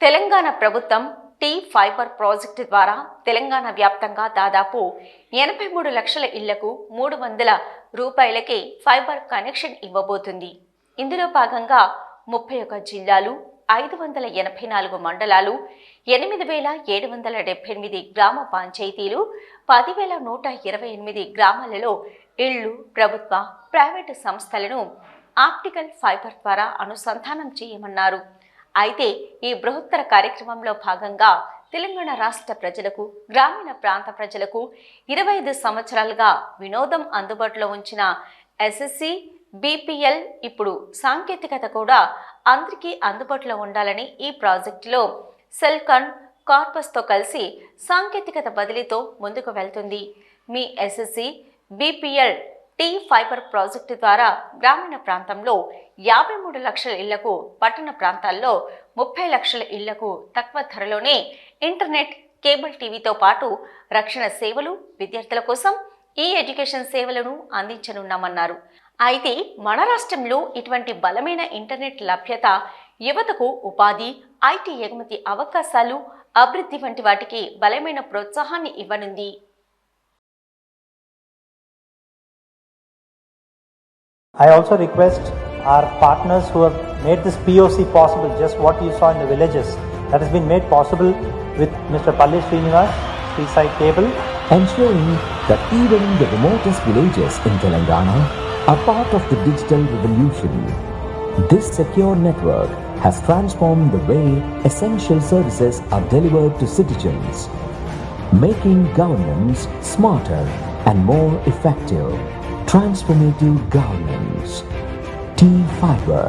తెలంగాణ ప్రభుత్వం tea fibre project ద్వారా తెలంగాణ వ్యాప్తంగా దాదాపు 83 లక్షల ఇళ్లకు 300 రూపాయలకే ఫైబర్ కనెక్షన్ ఇవ్వబోతుంది. ఇందులో భాగంగా 31 జిల్లాలు, 584 మండలాలు, 8778 గ్రామ పంచాయతీలు, 10,128 గ్రామాలలో ఇళ్లు ప్రభుత్వ, ప్రైవేటు సంస్థలను ఆప్టికల్ ఫైబర్ ద్వారా అనుసంధానం చేయమన్నారు. అయితే ఈ బృహత్తర కార్యక్రమంలో భాగంగా తెలంగాణ రాష్ట్ర ప్రజలకు, గ్రామీణ ప్రాంత ప్రజలకు 25 సంవత్సరాలుగా వినోదం అందుబాటులో ఉంచిన ఎస్ఎస్సి, బీపీఎల్ ఇప్పుడు సాంకేతికత కూడా అందరికీ అందుబాటులో ఉండాలని ఈ ప్రాజెక్టులో సెల్కాన్ కార్పస్తో కలిసి సాంకేతికత బదిలీతో ముందుకు వెళ్తుంది. మీ SSC, BPL T fibre project ద్వారా గ్రామీణ ప్రాంతంలో 53 లక్షల ఇళ్లకు, పట్టణ ప్రాంతాల్లో 30 లక్షల ఇళ్లకు తక్కువ ధరలోనే ఇంటర్నెట్, కేబుల్ టీవీతో పాటు రక్షణ సేవలు, విద్యార్థుల కోసం ఈ ఎడ్యుకేషన్ సేవలను అందించనున్నామన్నారు. అయితే మన రాష్ట్రంలో ఇటువంటి బలమైన ఇంటర్నెట్ లభ్యత యువతకు ఉపాధి, ఐటీ ఎగుమతి అవకాశాలు, అభివృద్ధి వంటి వాటికి బలమైన ప్రోత్సాహాన్ని ఇవ్వనుంది. I also request our partners who have made this POC possible, just what you saw in the villages, that has been made possible with Mr. Palli Srinivas, Seaside Cable, ensuring that even the remotest villages in Telangana are part of the digital revolution. This secure network has transformed the way essential services are delivered to citizens, making governance smarter and more effective. Transformative governance. T-Fiber.